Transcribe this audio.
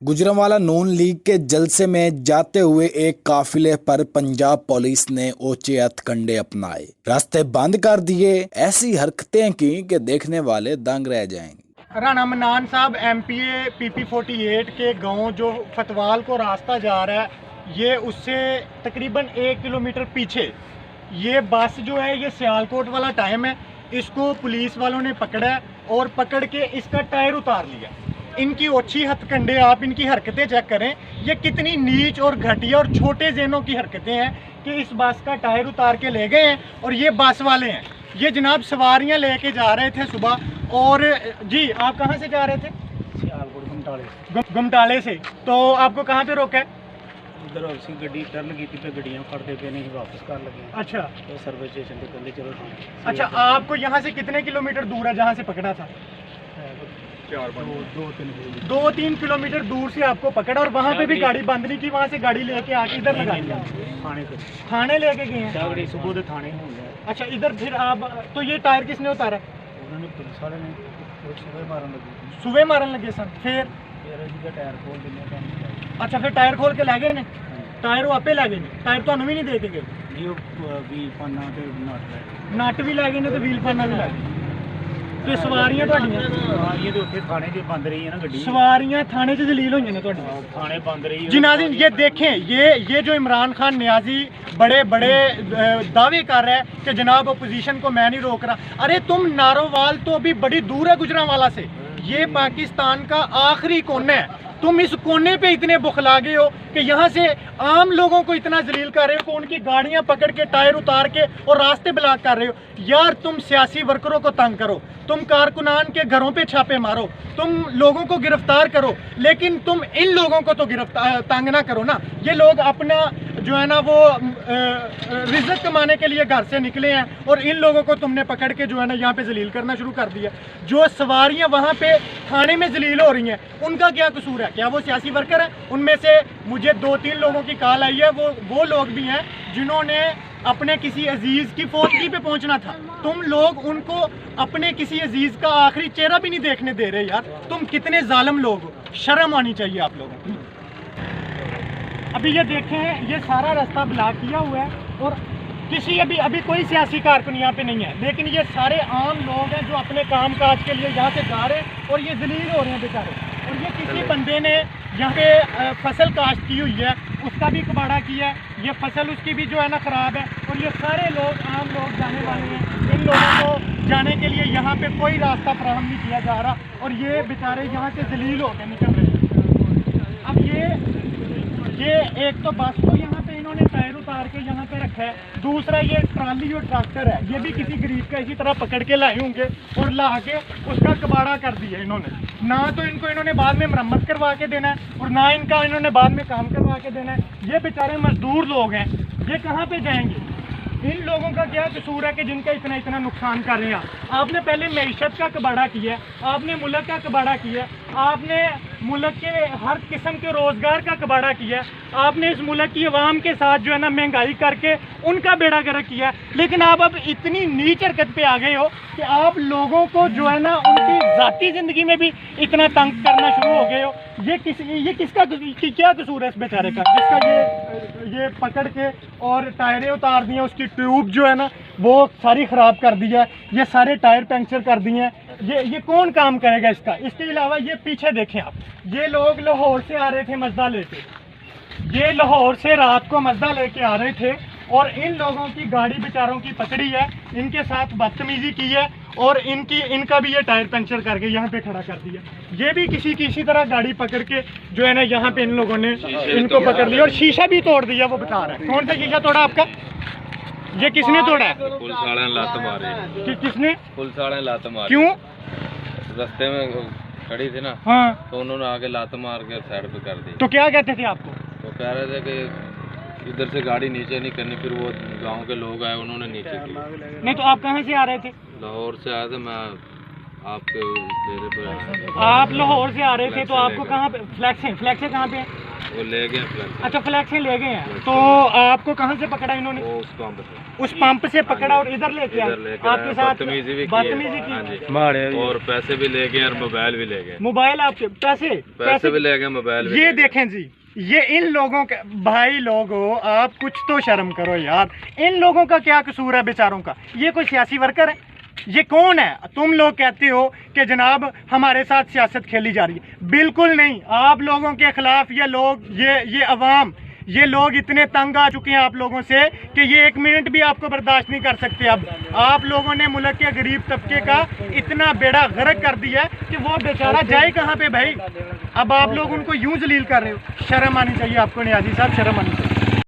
गुजरांवाला नून league के जलसे में जाते हुए एक काफिले पर पंजाब पुलिस ने ओचे हथकंडे अपनाए, रास्ते बंद कर दिए। ऐसी हरकतें की कि देखने वाले दंग रह जाएंगे। राणा मन्नान साहब एमपीए पीपी 48 के गांव जो फतवाल को रास्ता जा रहा है, ये उससे तकरीबन 1 किलोमीटर पीछे ये बस जो है, ये सियालकोट वाला टाइम है, इसको पुलिस वालों ने पकड़ा है और पकड़ के इसका टायर उतार लिया। इनकी ओछी हथकंडे, आप इनकी हरकतें चेक करें, ये कितनी नीच और घटिया और छोटे ज़हनों की हरकतें हैं कि इस बस का टायर उतार के ले गए हैं। और ये बस वाले हैं, ये जनाब सवारियां लेके जा रहे थे सुबह। और जी, आप कहाँ से जा रहे थे? सियालकोट गुमटाले से। तो आपको कहाँ पे रोका है? इधर उसी गड्डी टर्न की थी, गड्डियां फड़ते पे नहीं वापस कर लगे। अच्छा, तो सर्विस स्टेशन पे कहते चलो थाने। अच्छा, आपको यहाँ से कितने किलोमीटर दूर है जहाँ से पकड़ा था? 2-3 किलोमीटर दूर से आपको पकड़ा और वहाँ पे भी गाड़ी बंद नहीं की, वहाँ से गाड़ी लेके आके इधर लगाई थाने लेके गए हैं। सुबह तो थाने हो गया। अच्छा, इधर फिर आप, तो ये टायर किसने उतारा? उन्होंने पुलिस वाले ने सुबह मारन लगे। सुबह मारन लगे सन, फिर टायर खोल दिया। अच्छा, फिर टायर खोल के ला गए ने? टायर वो आपे ला गए ने? टायर तो भी नहीं दे के गए? व्हील पाना ते नट भी ला गए ने, तो व्हील पाना भी ला गए। तो सवारियां ये तो उत्थे थाने च बंद रही है ना गड्डी। सवारियां थाने च जलील होई ने तुहाडी? थाने बंद रही है। जी नाज़रीन, ये देखें, ये जो इमरान खान नियाजी बड़े बड़े दावे कर रहा है कि जनाब अपोजिशन को मैं नहीं रोक रहा। अरे तुम नारोवाल तो अभी बड़ी दूर है गुजरांवाला से, ये पाकिस्तान का आखिरी कोना है। तुम इस कोने पे इतने बुखला गए हो कि यहाँ से आम लोगों को इतना जलील कर रहे हो कि उनकी गाड़ियाँ पकड़ के टायर उतार के और रास्ते ब्लॉक कर रहे हो। यार, तुम सियासी वर्करों को तंग करो, तुम कारकुनान के घरों पे छापे मारो, तुम लोगों को गिरफ्तार करो, लेकिन तुम इन लोगों को तो गिरफ्तार तंग ना करो ना। ये लोग अपना जो है ना वो रिज़्क़ कमाने के लिए घर से निकले हैं और इन लोगों को तुमने पकड़ के जो है ना यहाँ पे जलील करना शुरू कर दिया। जो सवारियाँ वहाँ पे थाने में जलील हो रही हैं, उनका क्या कसूर है? क्या वो सियासी वर्कर हैं? उनमें से मुझे 2-3 लोगों की कॉल आई है, वो लोग भी हैं जिन्होंने अपने किसी अजीज़ की फौतगी पे पहुंचना था। तुम लोग उनको अपने किसी अजीज़ का आखिरी चेहरा भी नहीं देखने दे रहे। यार, तुम कितने जालिम लोग हो, शर्म आनी चाहिए आप लोगों को। अभी ये देखें, ये सारा रास्ता ब्लॉक किया हुआ है और किसी अभी कोई सियासी कारकुन यहाँ पे नहीं है, लेकिन ये सारे आम लोग हैं जो अपने काम काज के लिए यहाँ से जा रहे हैं और ये जलील हो रहे हैं बेचारे। और ये किसी बंदे ने यहाँ पे फसल काश्त की हुई है, उसका भी कबाड़ा किया है, ये फसल उसकी भी जो है ना ख़राब है। और ये सारे लोग, आम लोग जाने वाले हैं, इन लोगों को जाने के लिए यहाँ पे कोई रास्ता फराहम नहीं किया जा रहा और ये बेचारे यहाँ से जलील होकर निकल रहे हैं। अब ये एक तो बस को यहाँ पे इन्होंने टायर उतार के यहाँ पे रखा है, दूसरा ये ट्राली और ट्रैक्टर है, ये भी किसी गरीब का इसी तरह पकड़ के लाए होंगे और ला के उसका कबाड़ा कर दिया इन्होंने। ना तो इन्होंने बाद में मरम्मत करवा के देना है और ना इनका इन्होंने बाद में काम करवा के देना है। ये बेचारे मजदूर लोग हैं, ये कहाँ पे जाएंगे? इन लोगों का क्या कसूर है कि जिनका इतना नुकसान कर रहे हैं? आपने पहले मईशत का कबाड़ा किया, आपने मुल्क का कबाड़ा किया, आपने मुल्क के हर किस्म के रोज़गार का कबाड़ा किया, आपने इस मुल्क की आवाम के साथ जो है ना महंगाई करके उनका बेड़ा गर्क किया। लेकिन आप अब इतनी नीच हरकत पे आ गए हो कि आप लोगों को जो है ना उनकी ज़ाती ज़िंदगी में भी इतना तंग करना शुरू हो गए हो। ये किसका क्या कसूर है इस बेचारे का, जिसका ये पकड़ के और टायरें उतार दिए, उसकी ट्यूब जो है ना वो सारी ख़राब कर दी है, ये सारे टायर पंक्चर कर दिए हैं। ये कौन काम करेगा इसका? इसके अलावा ये पीछे देखें आप, ये लोग लाहौर से आ रहे थे मजदा लेके, ये लाहौर से रात को मजदा लेके आ रहे थे और इन लोगों की गाड़ी बेचारों की पकड़ी है, इनके साथ बदतमीजी की है और इनका भी ये टायर पंक्चर करके यहाँ पे खड़ा कर दिया। ये भी किसी तरह गाड़ी पकड़ के जो है ना यहाँ पे इन लोगों ने इनको पकड़ लिया और शीशा भी तोड़ दिया। वो बता रहा है कौन सा शीशा तोड़ा आपका? ये किसने तोड़ा है? पुलिस वाले ने लात मारी। किसने? पुलिस वाले ने लात मारी। क्यों? रास्ते में खड़ी थी ना, हाँ, तो उन्होंने आगे लात मार के साइड पे कर दी। तो क्या कहते थे आपको? तो कह रहे थे कि इधर से गाड़ी नीचे नहीं करनी, फिर वो गांव के लोग आए, उन्होंने नीचे की। नहीं, तो आप कहाँ से आ रहे थे? लाहौर से आए थे, मैं आपके डेरे पे आया था। आप लाहौर से आ रहे थे, तो आपको कहाँ पे फ्लैक्स है कहाँ पे? वो ले गए फ्लैग अच्छा फ्लैक्सें ले गए हैं। तो आपको कहाँ से पकड़ा इन्होंने? वो उस पंप से उस पंप से पकड़ा और इधर लेके आए? इधर लेके आपके साथ बदतमीजी भी बदतमीजी की है। हाँ की? जी मारे और पैसे भी ले गए और मोबाइल भी ले गए। मोबाइल आपके पैसे भी ले गए, मोबाइल भी ये ले गए। देखें जी, ये इन लोगों का, भाई लोगों आप कुछ तो शर्म करो यार, इन लोगों का क्या कसूर है बेचारों का? ये कोई सियासी वर्कर है? ये कौन है? तुम लोग कहते हो कि जनाब हमारे साथ सियासत खेली जा रही है, बिल्कुल नहीं। आप लोगों के खिलाफ ये लोग, ये अवाम, ये लोग इतने तंग आ चुके हैं आप लोगों से कि ये 1 मिनट भी आपको बर्दाश्त नहीं कर सकते। अब आप लोगों ने मुल्क के गरीब तबके का इतना बेड़ा गर्क कर दिया है कि वो बेचारा जाए कहाँ पे भाई? अब आप लोग उनको यूं जलील कर रहे हो। शर्म आनी चाहिए आपको नियाजी साहब, शर्म आनी चाहिए।